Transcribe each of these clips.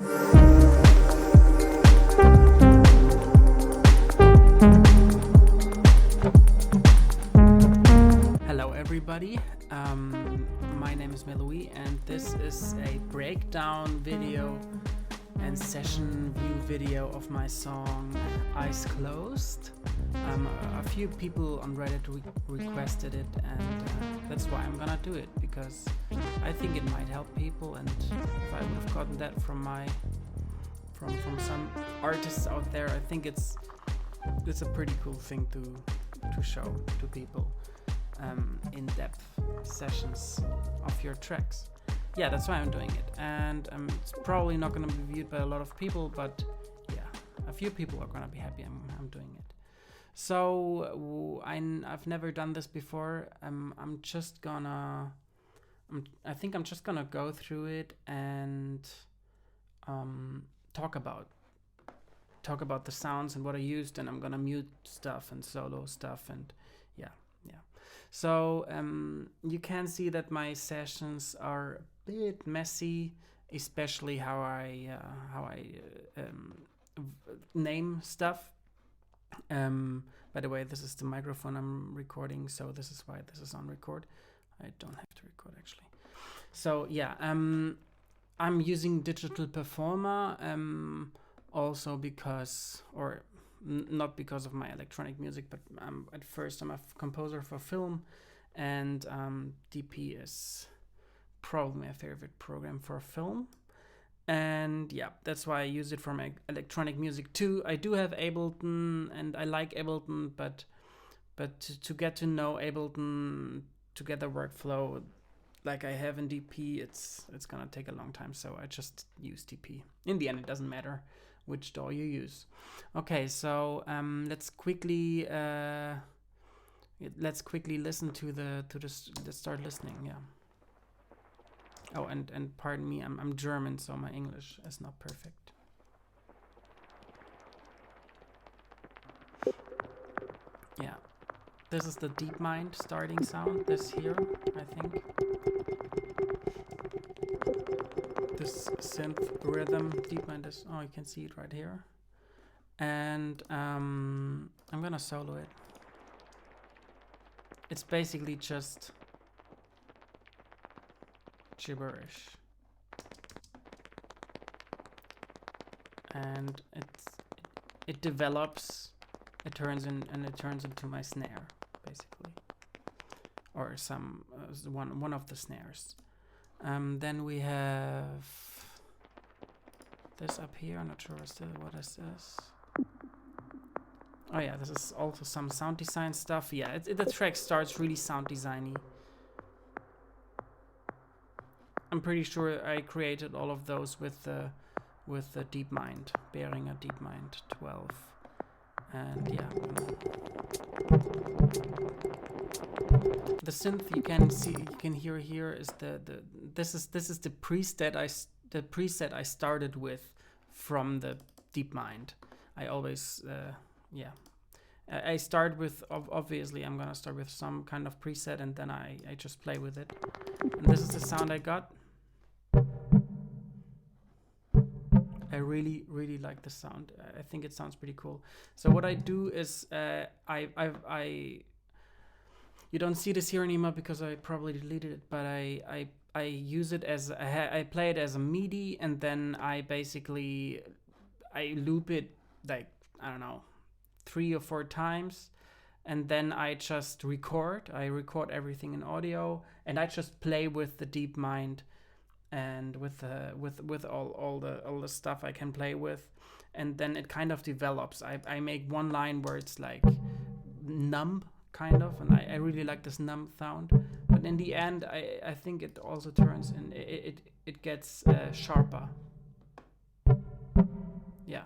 Hello everybody, my name is Melouie and this is a breakdown video and session view video of my song Eyes Closed. A few people on Reddit requested it, and that's why I'm gonna do it, because I think it might help people, and if I would have gotten that from some artists out there, I think it's a pretty cool thing to show to people. In-depth sessions of your tracks. Yeah, that's why I'm doing it, and it's probably not going to be viewed by a lot of people, but yeah, a few people are going to be happy I'm doing it. So I've never done this before. I think I'm just gonna go through it and talk about the sounds and what I used, and I'm gonna mute stuff and solo stuff, and yeah. So you can see that my sessions are a bit messy, especially how I name stuff. By the way, this is the microphone I'm recording, so this is why this is on record. I don't have to record actually. So yeah, I'm using Digital Performer also because, or not because of my electronic music, but at first I'm a composer for film, and DP is probably my favorite program for film, and yeah, that's why I use it for my electronic music too. I do have Ableton, and I like Ableton, but to get to know Ableton, to get the workflow like I have in DP, it's gonna take a long time, so I just use DP. In the end, it doesn't matter which DAW you use. Okay, so let's quickly listen to let's start listening. Yeah. Oh, and pardon me, I'm German, so my English is not perfect. Yeah, this is the DeepMind starting sound. This here, I think. This synth rhythm, DeepMind is, oh, you can see it right here. And I'm gonna solo it. It's basically just gibberish. And it develops, it turns into my snare, basically. Or some one of the snares. Then we have this up here. I'm not sure what is this. Oh yeah, this is also some sound design stuff. Yeah, the track starts really sound designy. I'm pretty sure I created all of those with the DeepMind, Behringer DeepMind 12, and yeah. The synth you can hear here is this is the preset I started with from the DeepMind. I always I start with, obviously I'm gonna start with some kind of preset, and then I just play with it. And this is the sound I got. I really like the sound. I think it sounds pretty cool. So what I do is you don't see this here anymore because I probably deleted it, but I use it as I play it as a MIDI, and then I basically loop it like, I don't know, 3 or 4 times, and then I just record. I record everything in audio, and I just play with the DeepMind and with all the stuff I can play with, and then it kind of develops. I make one line where it's like numb, kind of, and I really like this numb sound, but in the end I think it also turns, and it gets sharper. Yeah,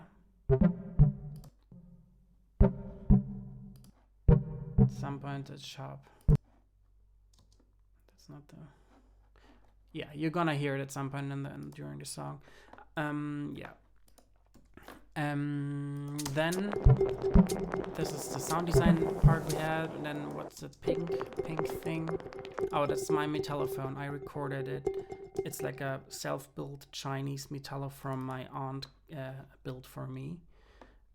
at some point it's sharp. That's not the, yeah, you're gonna hear it at some point during the song. Yeah, Then this is the sound design part we had, and then what's the pink thing? Oh, that's my Metallophone. I recorded it. It's like a self-built Chinese Metallophone my aunt built for me,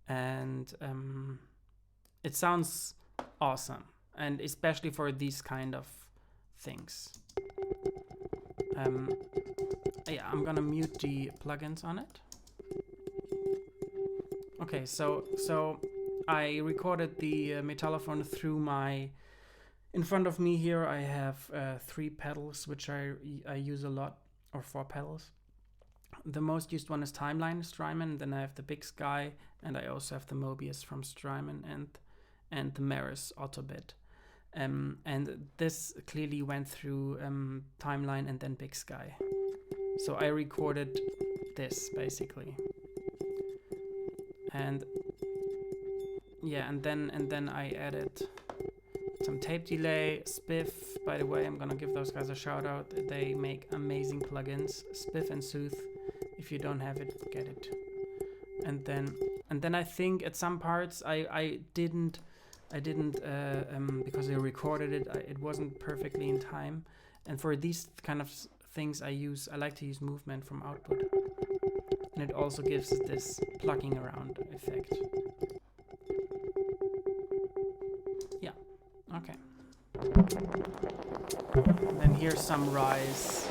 and it sounds awesome, and especially for these kind of things. Yeah, I'm gonna mute the plugins on it. Okay, so I recorded the Metallophone through my. In front of me here, I have 3 pedals, which I use a lot, or 4 pedals. The most used one is Timeline Strymon. Then I have the Big Sky, and I also have the Mobius from Strymon and the Maris Autobit. And this clearly went through Timeline and then Big Sky. So I recorded this basically. And yeah, and then I added some tape delay, Spiff. By the way, I'm gonna give those guys a shout out. They make amazing plugins, Spiff and Sooth. If you don't have it, get it. And then I think at some parts I didn't because I recorded it. It wasn't perfectly in time. And for these kind of things, I like to use movement from output. And it also gives this plucking around effect. Yeah, okay. And then here's some rise.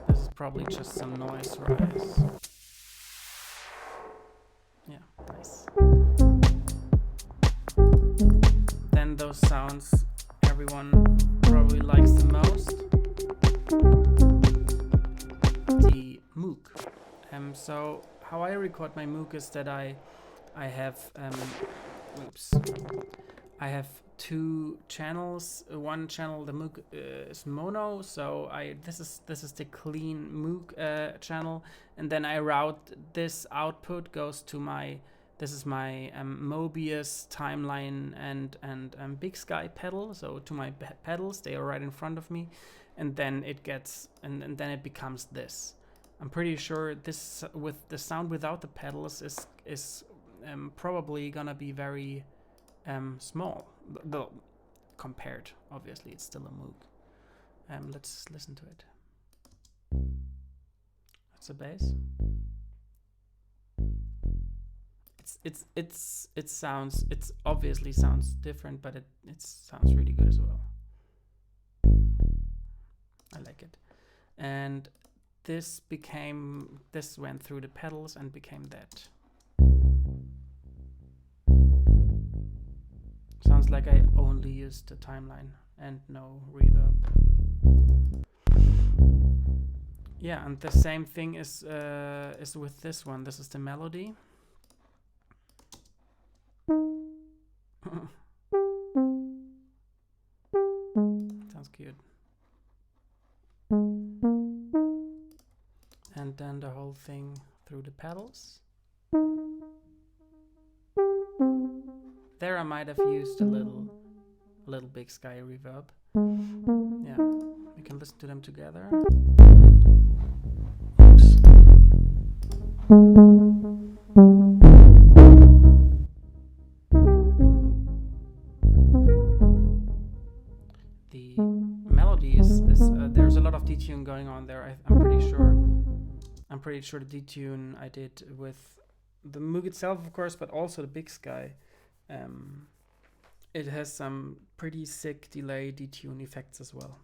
This is probably just some noise rise. Yeah, nice. Then those sounds everyone probably likes the most. The Moog. So how I record my Moog is that I have I have 2 channels. One channel, the Moog is mono, so this is the clean Moog channel, and then I route this output goes to my Mobius, Timeline, and Big Sky pedal. So to my pedals, they are right in front of me, and then it gets and then it becomes this. I'm pretty sure this with the sound without the pedals is probably gonna be very small. Though compared, obviously, it's still a Moog. Let's listen to it. That's the bass. It obviously sounds different, but it sounds really good as well. I like it. And this went through the pedals and became that. Sounds like I only used the Timeline and no reverb. Yeah, and the same thing is with this one. This is the Melody. Sounds cute. And then the whole thing through the pedals. There I might have used a little Big Sky reverb. Yeah, we can listen to them together. Oops. The melody is there's a lot of detune going on there. I'm pretty sure the detune I did with the Moog itself, of course, but also the Big Sky. It has some pretty sick delay detune effects as well.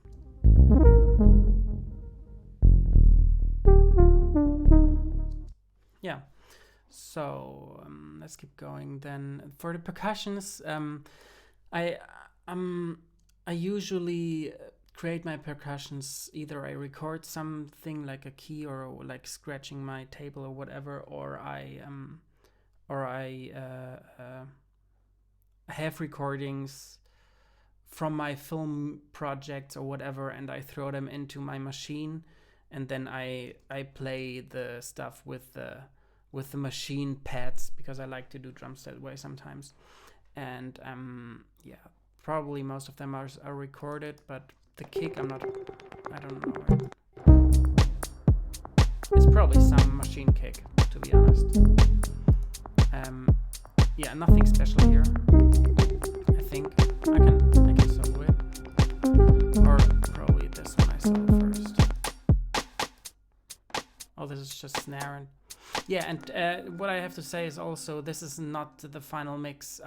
Yeah, so let's keep going. Then for the percussions, I usually create my percussions. Either I record something like a key or like scratching my table or whatever, or I have recordings from my film projects or whatever, and I throw them into my machine, and then I play the stuff with the machine pads, because I like to do drums that way sometimes. And yeah, probably most of them are recorded, but the kick I don't know. It's probably some machine kick, to be honest. Yeah, nothing special here. I think I can solo it, or probably this one I solo first. Oh, this is just snare and yeah. And what I have to say is also this is not the final mix.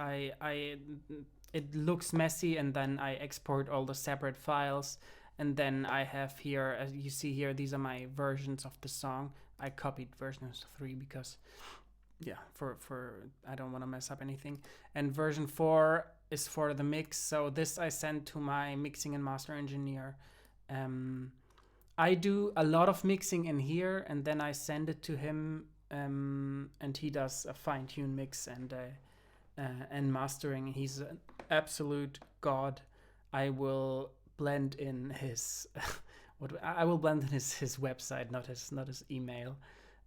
It looks messy, and then I export all the separate files, and then I have here, as you see here, these are my versions of the song. I copied version 3 because yeah, for I don't want to mess up anything. And version 4 is for the mix, so this I send to my mixing and master engineer. I do a lot of mixing in here, and then I send it to him, and he does a fine-tune mix and mastering. He's an absolute god. I will blend in his I will blend in his website, not his email.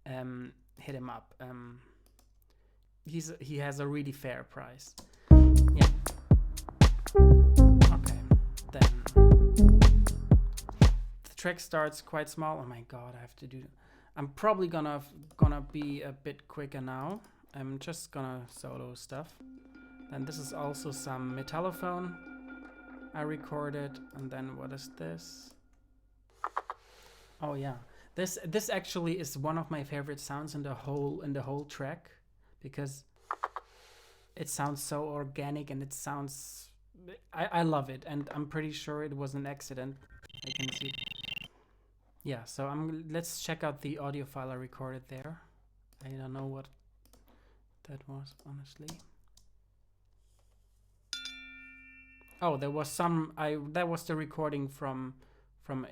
Hit him up. He has a really fair price. Yeah. Okay. Then the track starts quite small. Oh my god, I have to do. I'm probably gonna be a bit quicker now. I'm just gonna solo stuff. And this is also some Metallophone I recorded. And then what is this? Oh yeah, this actually is one of my favorite sounds in the whole track, because it sounds so organic and it sounds I love it, and I'm pretty sure it was an accident. I can see. Yeah, so let's check out the audio file I recorded there. I don't know what that was, honestly. Oh, there was some that was the recording from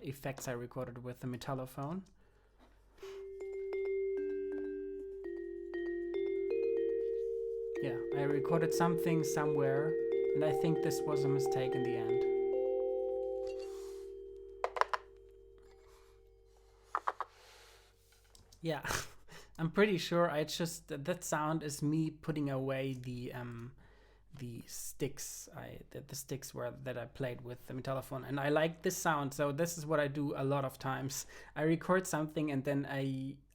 effects I recorded with the Metallophone. Yeah, I recorded something somewhere, and I think this was a mistake in the end. Yeah, I'm pretty sure that sound is me putting away the sticks the sticks that I played with the Metallophone, and I like this sound, so this is what I do a lot of times. I record something and then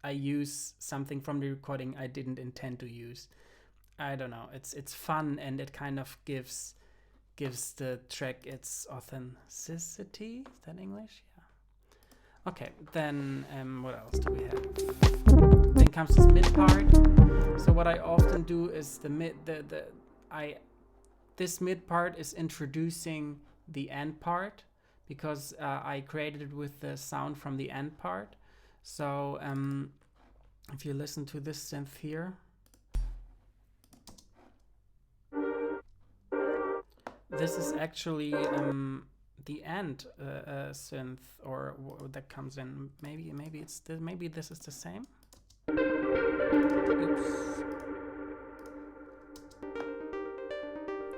I use something from the recording I didn't intend to use. I don't know, it's fun, and it kind of gives the track its authenticity. Is that English? Yeah. Okay, then what else do we have? Then comes this mid part. So what I often do is this mid part is introducing the end part, because I created it with the sound from the end part. So if you listen to this synth here, this is actually the end synth, or that comes in. Maybe this is the same. Oops.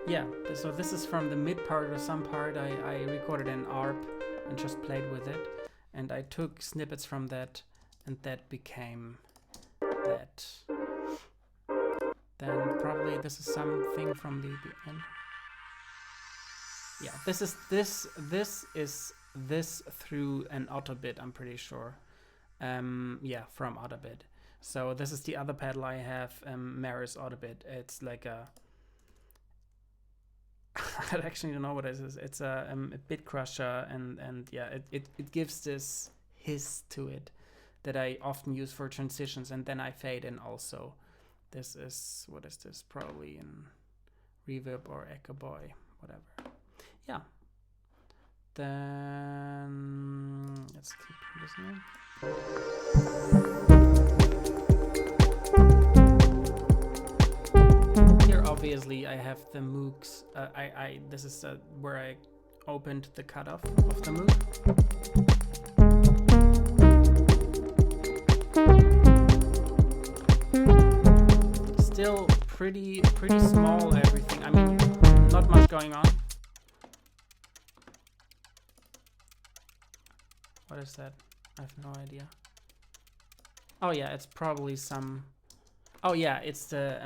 Yeah, so this is from the mid part or some part. I recorded an ARP and just played with it, and I took snippets from that, and that became that. Then probably this is something from the end. Yeah, this is this through an Autobit, I'm pretty sure. Yeah, from Autobit. So this is the other pedal I have, Maris Autobit. It's like a I actually don't know what it is. It's a bit crusher, and yeah, it gives this hiss to it that I often use for transitions, and then I fade in also. This is, what is this? Probably in Reverb or Echo Boy, whatever. Yeah. Then let's keep listening. Here, obviously, I have the Moogs. This is where I opened the cutoff of the Moog. Still pretty small, everything. I mean, not much going on. What is that? I have no idea. Oh yeah, it's probably some. Oh yeah, it's the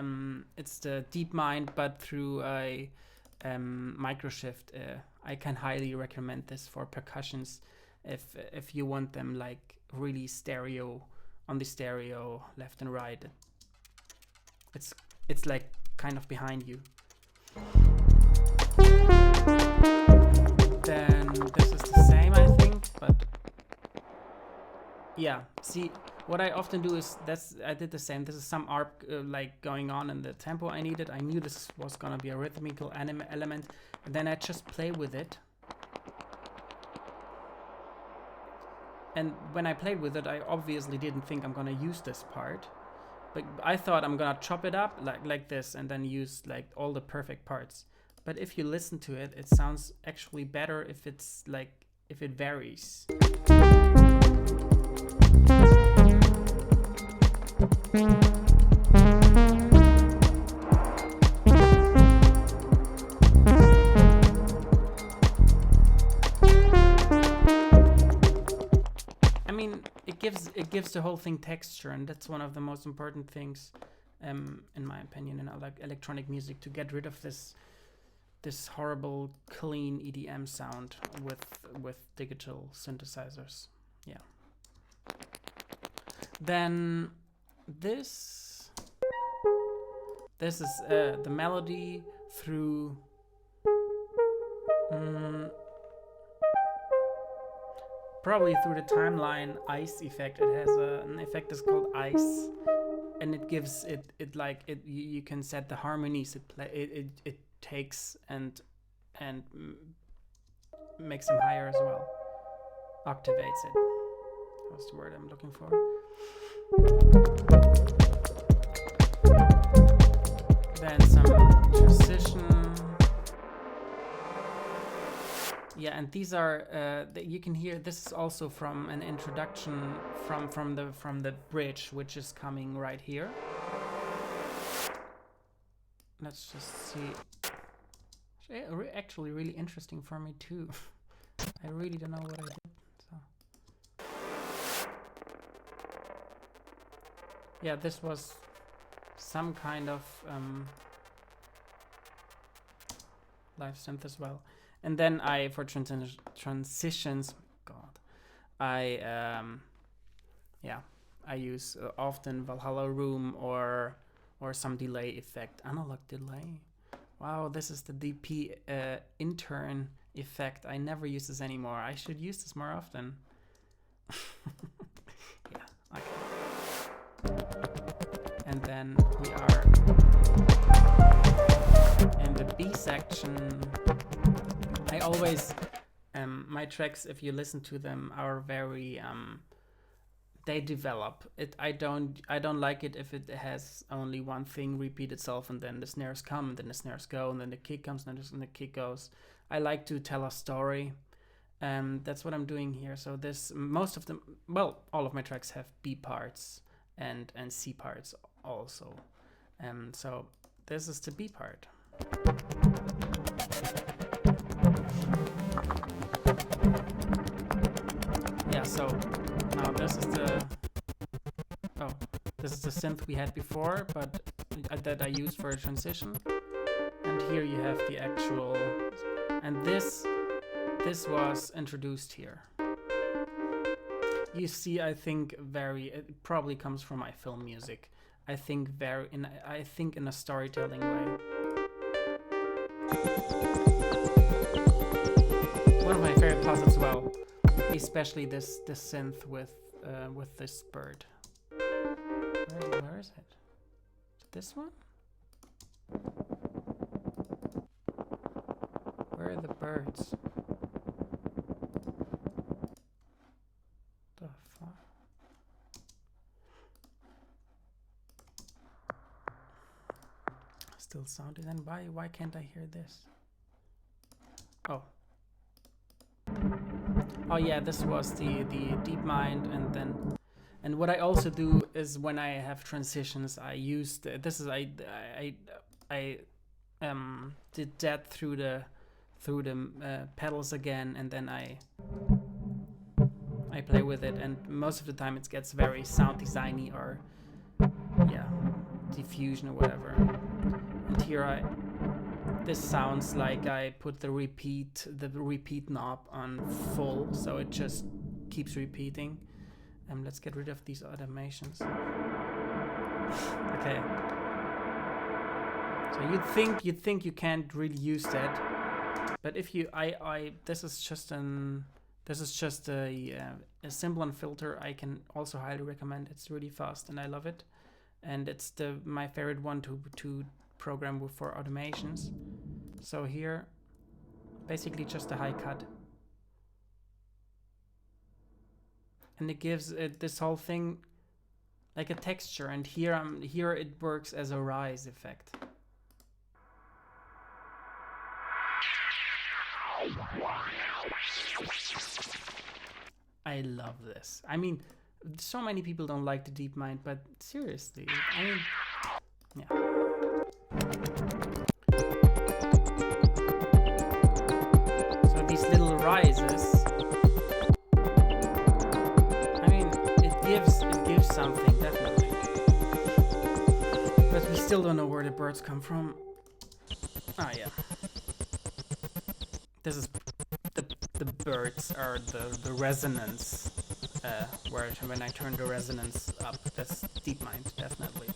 DeepMind, but through a microshift. I can highly recommend this for percussions if you want them like really stereo, on the stereo left and right. it's like kind of behind you. Then this is the same, I think, but yeah, see, what I often do is I did the same. This is some arp like going on in the tempo I needed. I knew this was gonna be a rhythmical element, and then I just play with it. And when I played with it, I obviously didn't think I'm gonna use this part, but I thought I'm gonna chop it up like this and then use like all the perfect parts. But if you listen to it, it sounds actually better if it's like, if it varies. I mean, it gives the whole thing texture, and that's one of the most important things, in my opinion, in electronic music, to get rid of this horrible clean EDM sound with digital synthesizers. Yeah. Then this is the melody through probably through the timeline ice effect. It has an effect that's called ice, and it gives it like it. You can set the harmonies. It takes and makes them higher as well. Activates it. What's the word I'm looking for? Then some transition. Yeah, and these are you can hear this is also from an introduction from the bridge, which is coming right here. Let's just see. Actually really interesting for me too. I really don't know what I did. So yeah, this was some kind of live synth as well. And then for transitions, God, I use often Valhalla Room or some delay effect, analog delay. Wow, this is the DP intern effect. I never use this anymore. I should use this more often. Yeah, okay. And then we are in the B section. I always, my tracks, if you listen to them, are very, they develop. I don't like it if it has only one thing repeat itself, and then the snares come, and then the snares go, and then the kick comes, and then the kick goes. I like to tell a story. That's what I'm doing here. So most of them, well, all of my tracks have B parts and C parts also. So this is the B part. Yeah, so now this is the synth we had before, but that I used for a transition. And here you have the actual, and this was introduced here. You see, I think it probably comes from my film music. I think in a storytelling way. One of my favorite parts as well, especially this synth with this bird. Where is it? This one? Where are the birds? The fuck? Still sounding. Then why can't I hear this? Oh. Oh yeah, this was the DeepMind, and what I also do is when I have transitions, I use I did that through the pedals again, and then I play with it, and most of the time it gets very sound designy or diffusion or whatever. And here this sounds like I put the repeat knob on full, so it just keeps repeating. Let's get rid of these automations. Okay. So you'd think you can't really use that, but if you this is just a simple filter. I can also highly recommend. It's really fast and I love it, and it's my favorite one to program for automations. So here, basically just a high cut, and it gives it this whole thing like a texture. And here it works as a rise effect. I love this. I mean, so many people don't like the DeepMind, but seriously, I mean, yeah. So these little rises, I mean, it gives something, definitely. But we still don't know where the birds come from. Ah, yeah. This is the birds are the resonance. When I turn the resonance up, that's DeepMind, definitely.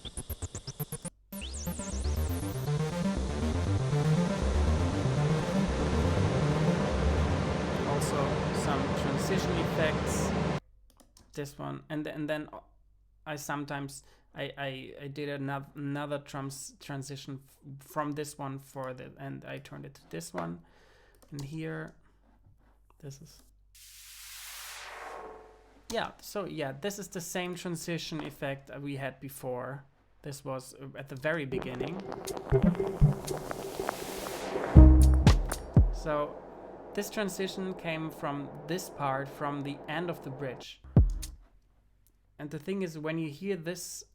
Also some transition effects. This one, and then I sometimes I did another transition from this one and I turned it to this one, and here this is. Yeah, so yeah, this is the same transition effect we had before. This was at the very beginning. So this transition came from this part, from the end of the bridge. And the thing is, when you hear this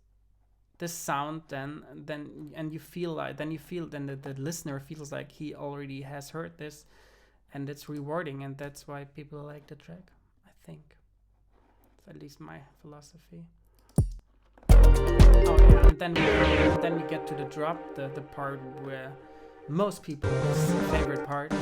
sound, then the listener feels like he already has heard this, and it's rewarding, and that's why people like the track, I think. At least my philosophy. Oh yeah, and then we get to the drop, the part where most people's favorite part.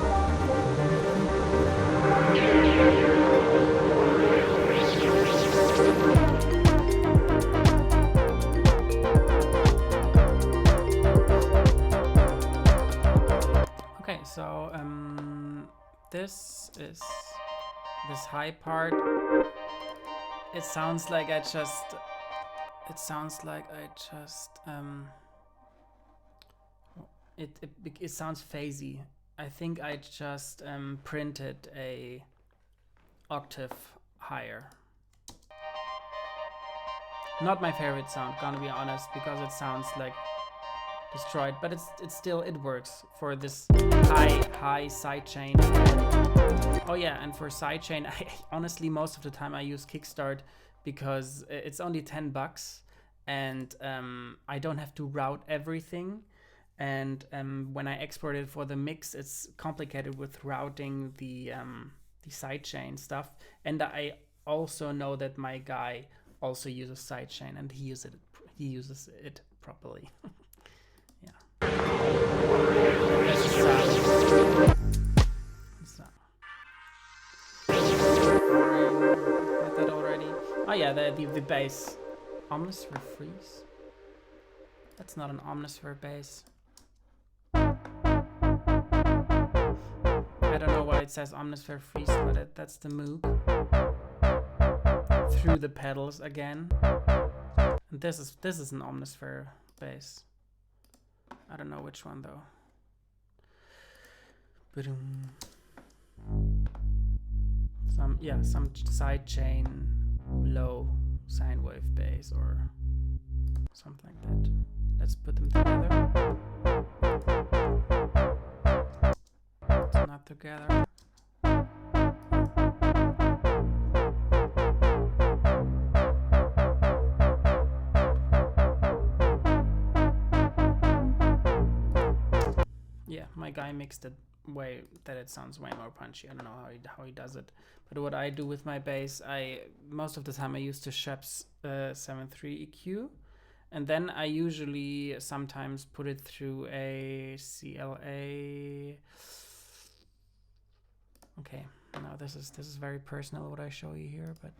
Okay, so this is this high part. It sounds like I just it sounds phasey. I think I just printed a octave higher. Not my favorite sound, gonna be honest, because it sounds like destroyed, but it works for this high sidechain. Oh yeah, and for sidechain, I honestly most of the time I use Kickstart because it's only $10 and I don't have to route everything. And when I export it for the mix, it's complicated with routing the sidechain stuff. And I also know that my guy also uses sidechain and he uses it properly. Yeah. Had that already. Oh yeah, the bass. Omnisphere freeze? That's not an Omnisphere bass. I don't know why it says Omnisphere freeze, but that's the move. Through the pedals again. And this is an Omnisphere bass. I don't know which one though. Some sidechain low sine wave bass or something like that. Let's put them together. It's not together. Yeah, my guy mixed it way that it sounds way more punchy. I don't know how he does it, but what I do with my bass, most of the time I use the Sheps 7.3 EQ, and then I usually sometimes put it through a CLA. Okay, now this is very personal what I show you here, but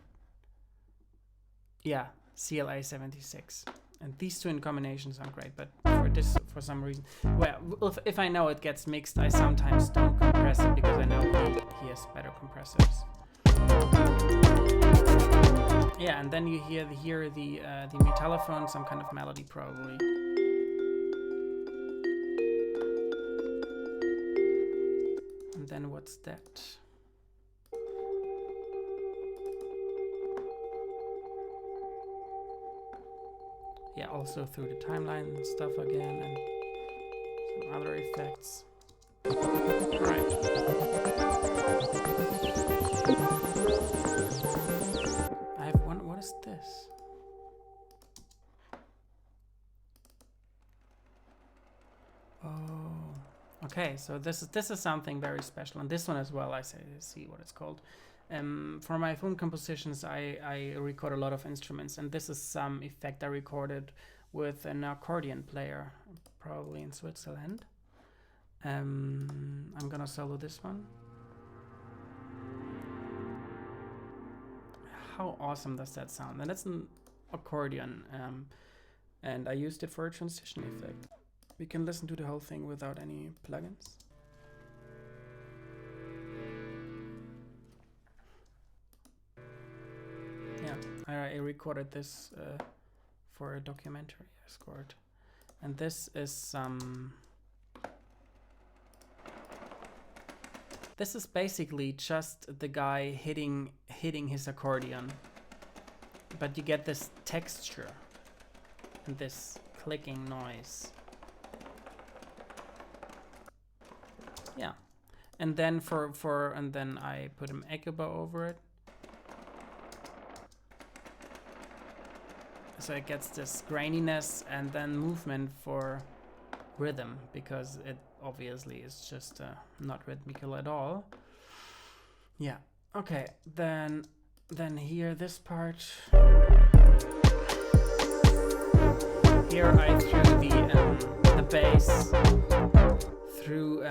yeah, CLA 76. And these two in combination sound great, but for this, for some reason, well, if I know it gets mixed, I sometimes don't compress it because I know he has better compressors. Yeah, and then you hear the Metallophone, some kind of melody probably. And then what's that? Yeah, also through the timeline and stuff again, and some other effects. Right. I have one. What is this? Oh, okay. So this is something very special, and this one as well. I see what it's called. For my film compositions, I record a lot of instruments, and this is some effect I recorded with an accordion player, probably in Switzerland. I'm gonna solo this one. How awesome does that sound? And that's an accordion, and I used it for a transition effect. We can listen to the whole thing without any plugins. I recorded this for a documentary I scored, and this is some. This is basically just the guy hitting his accordion, but you get this texture and this clicking noise. Yeah, and then and then I put an echo bar over it. So it gets this graininess and then movement for rhythm, because it obviously is just not rhythmical at all. Yeah. Okay. Then here, this part. Here I threw the bass through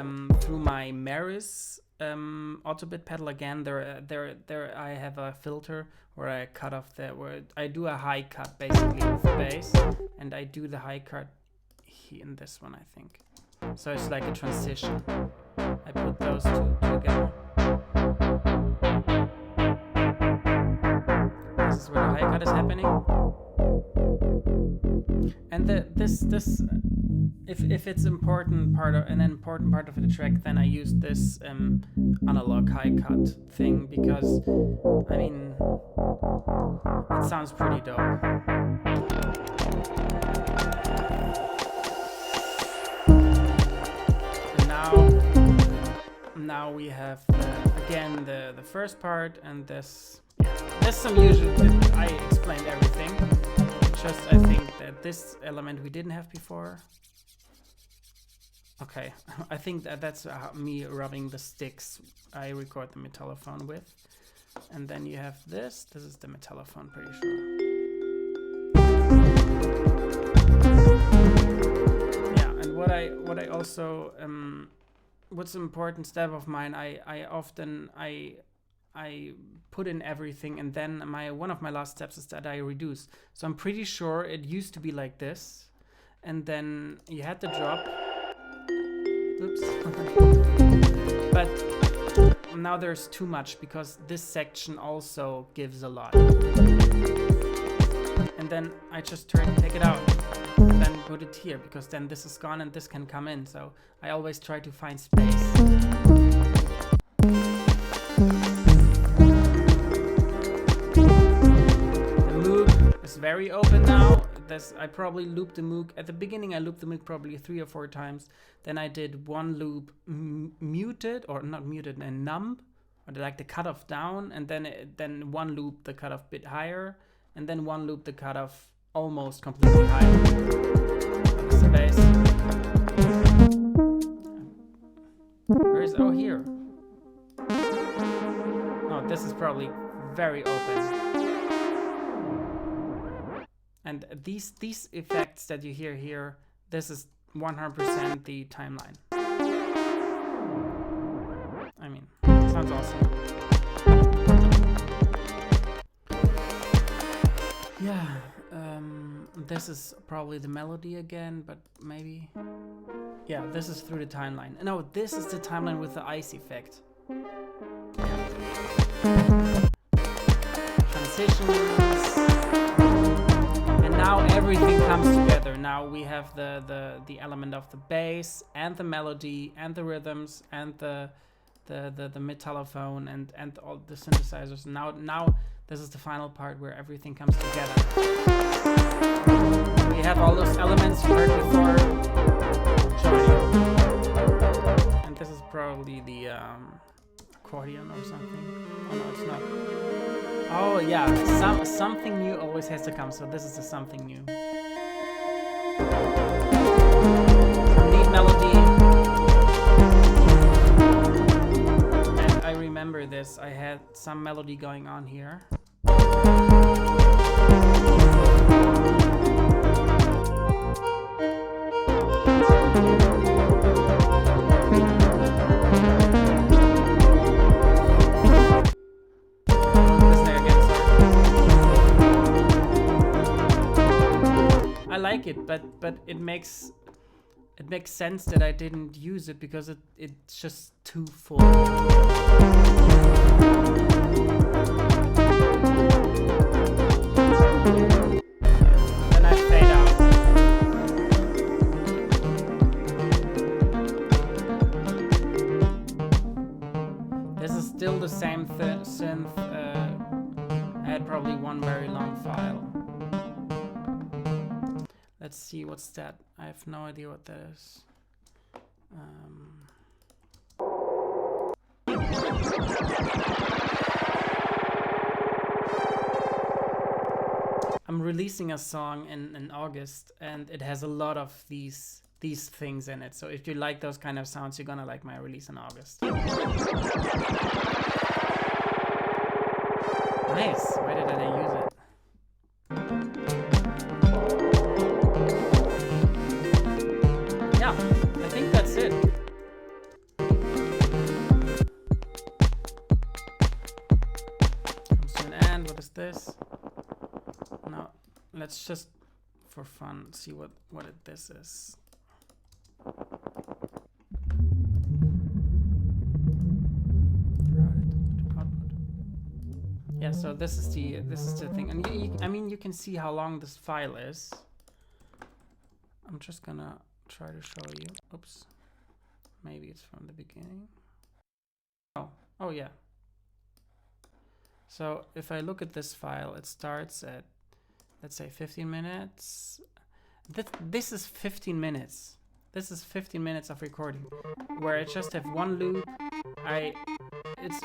my Maris auto bit pedal again. There I have a filter where I cut off where I do a high cut basically with the bass, and I do the high cut in this one, I think. So it's like a transition. I put those two together. This is where the high cut is happening. And this if it's an important part of the track, then I use this analog high cut thing, because I mean it sounds pretty dope. And now we have again the first part, and this. There's some usual. I explained everything. Just I think that this element we didn't have before. Okay, I think that's me rubbing the sticks I record the Metallophone with. And then you have this. This is the Metallophone, pretty sure. Yeah, and what I also what's an important step of mine, I often put in everything, and then one of my last steps is that I reduce. So I'm pretty sure it used to be like this, and then you had the drop. Oops. But now there's too much, because this section also gives a lot. And then I just take it out and then put it here, because then this is gone and this can come in. So I always try to find space. Very open now. I probably looped the Moog at the beginning. I looped the Moog probably 3 or 4 times. Then I did one loop muted, or not muted, and numb, or like the cutoff down, and then one loop the cutoff bit higher, and then one loop the cutoff almost completely higher. That's the bass. Here. Oh, this is probably very open. And these effects that you hear here, this is 100% the timeline. I mean, sounds awesome. Yeah. This is probably the melody again, but maybe... Yeah, this is through the timeline. No, this is the timeline with the ice effect. Transitions. And now everything comes together. Now we have the element of the bass and the melody and the rhythms and the metallophone and all the synthesizers. Now this is the final part where everything comes together. We have all those elements you heard before. And this is probably the accordion or something. Oh no, it's not. Oh yeah, something new always has to come. So this is the something new. Some lead melody. And I remember this. I had some melody going on here. I like it, but it makes sense that I didn't use it because it's just too full. Then I fade out. This is still the same synth. I had probably one very long file. Let's see, what's that? I have no idea what that is. I'm releasing a song in August, and it has a lot of these things in it. So if you like those kind of sounds, you're gonna like my release in August. Nice. Why did I use it? Yeah, I think that's it. Comes to an end. What is this? No, let's just, for fun, see what this is. Yeah, so this is the thing, and I mean you can see how long this file is. I'm just gonna try to show you. Oops, maybe it's from the beginning. Oh yeah. So if I look at this file, it starts at, let's say, 15 minutes. This is 15 minutes. This is 15 minutes of recording, where I just have one loop. It's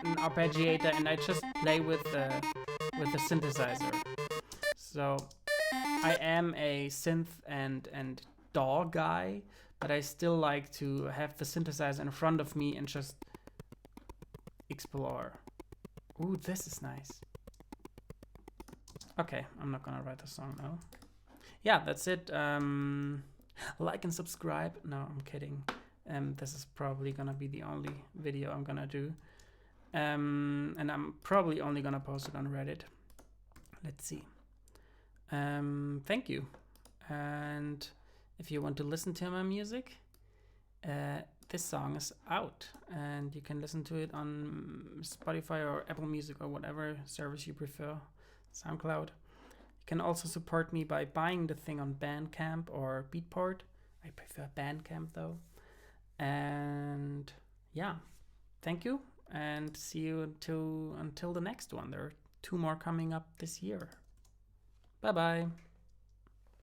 an arpeggiator, and I just play with the synthesizer. So I am a synth and DAW guy, but I still like to have the synthesizer in front of me and just explore. Ooh, this is nice. Okay, I'm not gonna write a song now. Yeah, that's it. Like and subscribe. No, I'm kidding. This is probably gonna be the only video I'm gonna do. And I'm probably only gonna post it on Reddit. Let's see. Thank you. And if you want to listen to my music, this song is out, and you can listen to it on Spotify or Apple Music or whatever service you prefer. SoundCloud. You can also support me by buying the thing on BandCamp or Beatport. I prefer BandCamp though. And yeah, thank you, and see you until the next one. There are 2 more coming up this year. Bye bye.